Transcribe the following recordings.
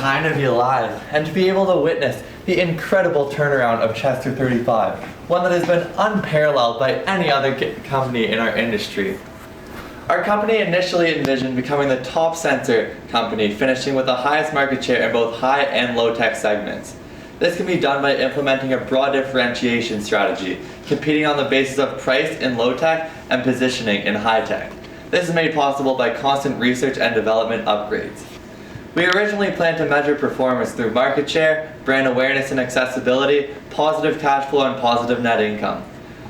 time to be alive and to be able to witness the incredible turnaround of Chester 35, one that has been unparalleled by any other company in our industry. Our company initially envisioned becoming the top sensor company, finishing with the highest market share in both high and low tech segments. This can be done by implementing a broad differentiation strategy, competing on the basis of price in low tech and positioning in high tech. This is made possible by constant research and development upgrades. We originally planned to measure performance through market share, brand awareness and accessibility, positive cash flow, and positive net income.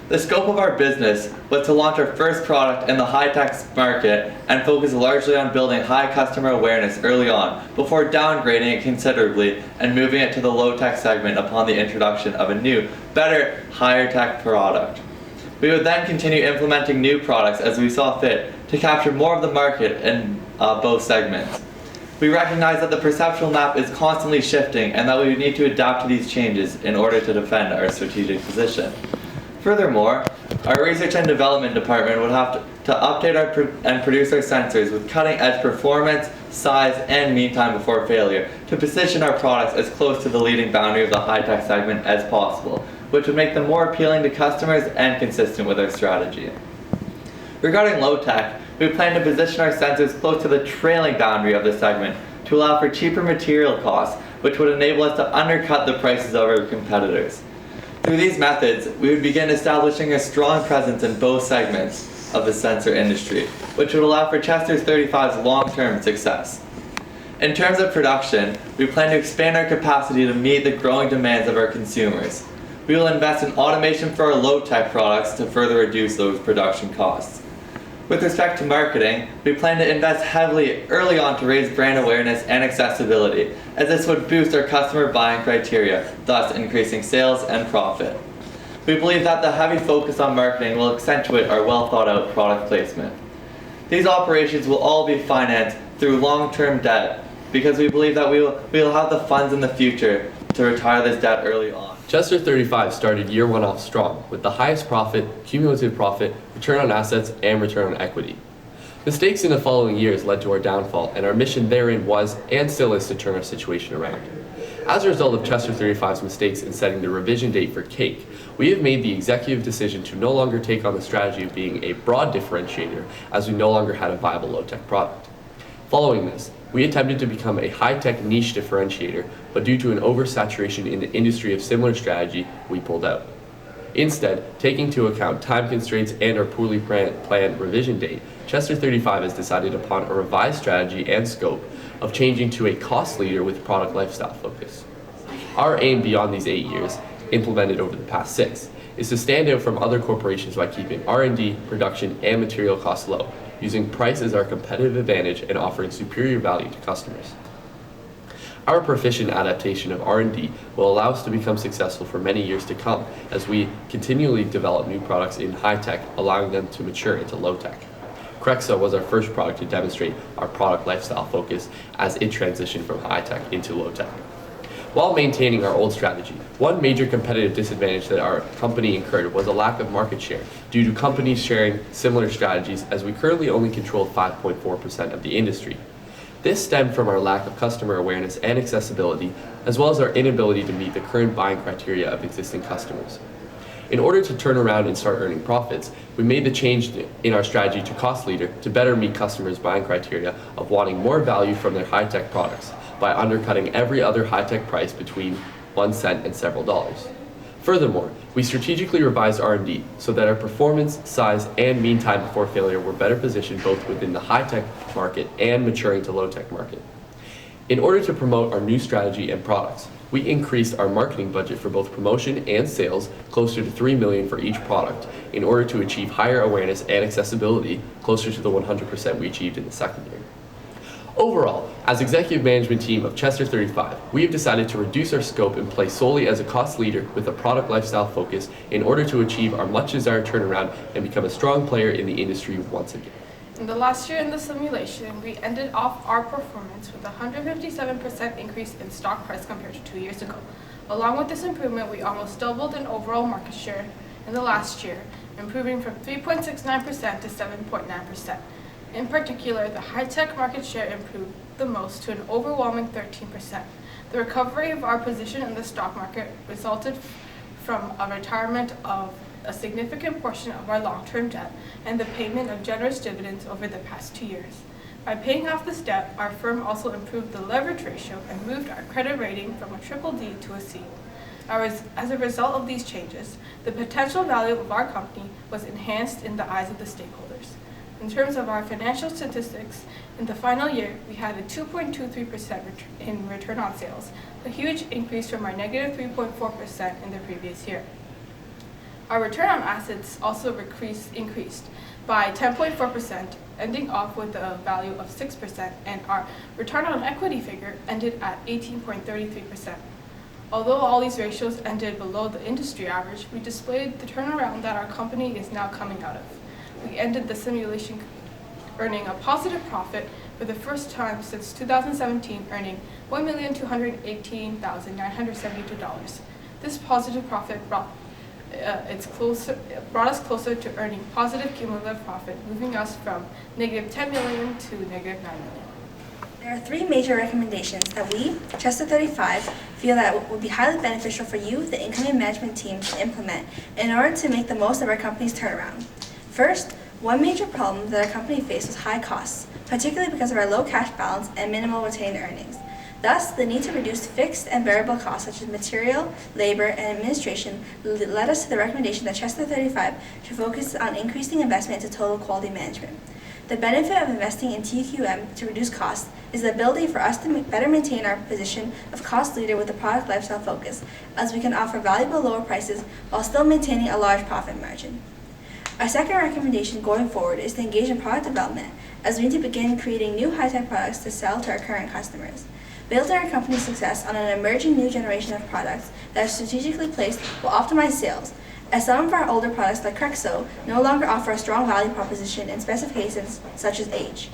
The scope of our business was to launch our first product in the high-tech market and focus largely on building high customer awareness early on before downgrading it considerably and moving it to the low-tech segment upon the introduction of a new, better, higher-tech product. We would then continue implementing new products as we saw fit to capture more of the market in both segments. We recognize that the perceptual map is constantly shifting and that we would need to adapt to these changes in order to defend our strategic position. Furthermore, our research and development department would have to update and produce our sensors with cutting-edge performance, size, and mean time before failure to position our products as close to the leading boundary of the high-tech segment as possible, which would make them more appealing to customers and consistent with our strategy. Regarding low-tech, we plan to position our sensors close to the trailing boundary of the segment to allow for cheaper material costs, which would enable us to undercut the prices of our competitors. Through these methods, we would begin establishing a strong presence in both segments of the sensor industry, which would allow for Chester 35's long-term success. In terms of production, we plan to expand our capacity to meet the growing demands of our consumers. We will invest in automation for our low-tech products to further reduce those production costs. With respect to marketing, we plan to invest heavily early on to raise brand awareness and accessibility, as this would boost our customer buying criteria, thus increasing sales and profit. We believe that the heavy focus on marketing will accentuate our well-thought-out product placement. These operations will all be financed through long-term debt, because we believe that we will have the funds in the future to retire this debt early on. Chester 35 started year one off strong, with the highest profit, cumulative profit, return on assets, and return on equity. Mistakes in the following years led to our downfall, and our mission therein was, and still is, to turn our situation around. As a result of Chester 35's mistakes in setting the revision date for cake, we have made the executive decision to no longer take on the strategy of being a broad differentiator, as we no longer had a viable low-tech product. Following this, we attempted to become a high-tech niche differentiator, but due to an oversaturation in the industry of similar strategy, we pulled out. Instead, taking into account time constraints and our poorly planned revision date, Chester 35 has decided upon a revised strategy and scope of changing to a cost leader with product lifestyle focus. Our aim beyond these 8 years, implemented over the past 6, is to stand out from other corporations by keeping R&D, production, and material costs low, using price as our competitive advantage and offering superior value to customers. Our proficient adaptation of R&D will allow us to become successful for many years to come as we continually develop new products in high-tech, allowing them to mature into low-tech. Crexa was our first product to demonstrate our product lifestyle focus as it transitioned from high-tech into low-tech. While maintaining our old strategy, one major competitive disadvantage that our company incurred was a lack of market share due to companies sharing similar strategies, as we currently only control 5.4% of the industry. This stemmed from our lack of customer awareness and accessibility, as well as our inability to meet the current buying criteria of existing customers. In order to turn around and start earning profits, we made the change in our strategy to cost leader to better meet customers' buying criteria of wanting more value from their high-tech products by undercutting every other high-tech price between 1 cent and several dollars. Furthermore, we strategically revised R&D so that our performance, size, and mean time before failure were better positioned both within the high-tech market and maturing to low-tech market. In order to promote our new strategy and products, we increased our marketing budget for both promotion and sales closer to $3 million for each product in order to achieve higher awareness and accessibility closer to the 100% we achieved in the second year. Overall, as executive management team of Chester 35, we have decided to reduce our scope and play solely as a cost leader with a product lifestyle focus in order to achieve our much desired turnaround and become a strong player in the industry once again. In the last year in the simulation, we ended off our performance with a 157% increase in stock price compared to 2 years ago. Along with this improvement, we almost doubled in overall market share in the last year, improving from 3.69% to 7.9%. In particular, the high-tech market share improved the most to an overwhelming 13%. The recovery of our position in the stock market resulted from a retirement of a significant portion of our long-term debt and the payment of generous dividends over the past 2 years. By paying off this debt, our firm also improved the leverage ratio and moved our credit rating from a triple-D to a C. As a result of these changes, the potential value of our company was enhanced in the eyes of the stakeholders. In terms of our financial statistics, in the final year, we had a 2.23% in return on sales, a huge increase from our negative 3.4% in the previous year. Our return on assets also increased by 10.4%, ending off with a value of 6%, and our return on equity figure ended at 18.33%. Although all these ratios ended below the industry average, we displayed the turnaround that our company is now coming out of. We ended the simulation earning a positive profit for the first time since 2017, earning $1,218,972. This positive profit brought us closer to earning positive cumulative profit, moving us from negative $10 million to negative $9 million. There are 3 major recommendations that we, Chester 35, feel that would be highly beneficial for you, the incoming management team, to implement in order to make the most of our company's turnaround. First, one major problem that our company faced was high costs, particularly because of our low cash balance and minimal retained earnings. Thus, the need to reduce fixed and variable costs such as material, labor, and administration led us to the recommendation that Chester 35 should focus on increasing investment into total quality management. The benefit of investing in TQM to reduce costs is the ability for us to better maintain our position of cost leader with a product lifestyle focus, as we can offer valuable lower prices while still maintaining a large profit margin. Our second recommendation going forward is to engage in product development, as we need to begin creating new high-tech products to sell to our current customers. Building our company's success on an emerging new generation of products that are strategically placed will optimize sales, as some of our older products like Crexo no longer offer a strong value proposition in specifications such as age.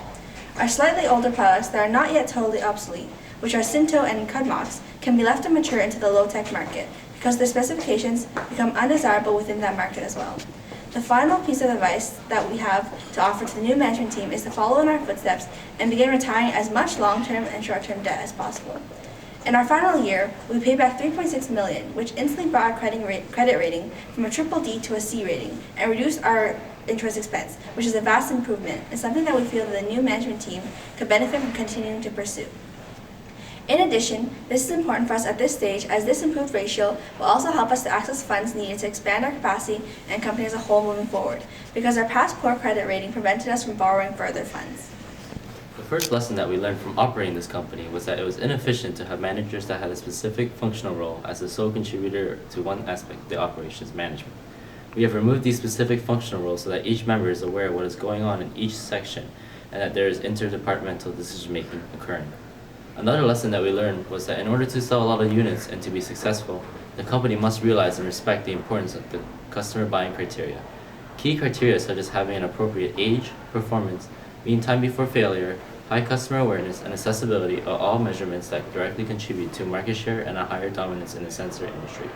Our slightly older products that are not yet totally obsolete, which are Cinto and Cudmox, can be left to mature into the low-tech market because their specifications become undesirable within that market as well. The final piece of advice that we have to offer to the new management team is to follow in our footsteps and begin retiring as much long-term and short-term debt as possible. In our final year, we paid back $3.6 million, which instantly brought our credit rating from a triple-D to a C rating and reduced our interest expense, which is a vast improvement and something that we feel that the new management team could benefit from continuing to pursue. In addition, this is important for us at this stage, as this improved ratio will also help us to access funds needed to expand our capacity and company as a whole moving forward, because our past poor credit rating prevented us from borrowing further funds. The first lesson that we learned from operating this company was that it was inefficient to have managers that had a specific functional role as the sole contributor to one aspect, the operations management. We have removed these specific functional roles so that each member is aware of what is going on in each section and that there is interdepartmental decision-making occurring. Another lesson that we learned was that in order to sell a lot of units and to be successful, the company must realize and respect the importance of the customer buying criteria. Key criteria such as having an appropriate age, performance, mean time before failure, high customer awareness, and accessibility are all measurements that directly contribute to market share and a higher dominance in the sensor industry.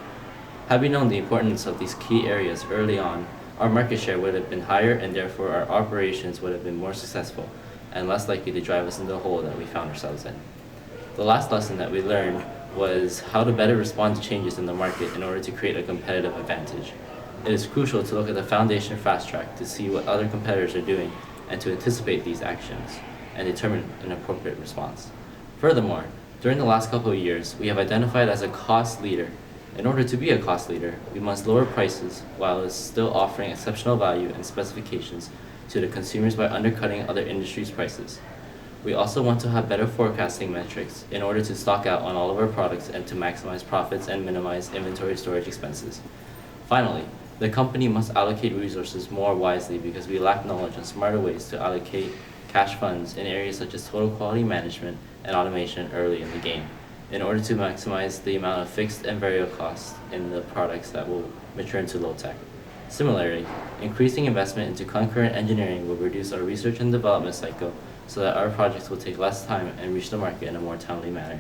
Had we known the importance of these key areas early on, our market share would have been higher and therefore our operations would have been more successful and less likely to drive us into the hole that we found ourselves in. The last lesson that we learned was how to better respond to changes in the market in order to create a competitive advantage. It is crucial to look at the foundation fast track to see what other competitors are doing and to anticipate these actions and determine an appropriate response. Furthermore, during the last couple of years, we have identified as a cost leader. In order to be a cost leader, we must lower prices while still offering exceptional value and specifications to the consumers by undercutting other industries' prices. We also want to have better forecasting metrics in order to stock out on all of our products and to maximize profits and minimize inventory storage expenses. Finally, the company must allocate resources more wisely because we lack knowledge on smarter ways to allocate cash funds in areas such as total quality management and automation early in the game, in order to maximize the amount of fixed and variable costs in the products that will mature into low tech. Similarly, increasing investment into concurrent engineering will reduce our research and development cycle so that our projects will take less time and reach the market in a more timely manner.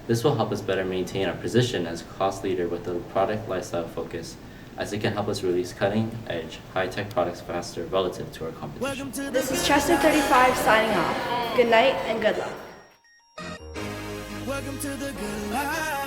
This will help us better maintain our position as a cost leader with a product lifestyle focus, as it can help us release cutting-edge, high-tech products faster relative to our competition. This is Chester 35 signing off. Good night and good luck. Welcome to the good life.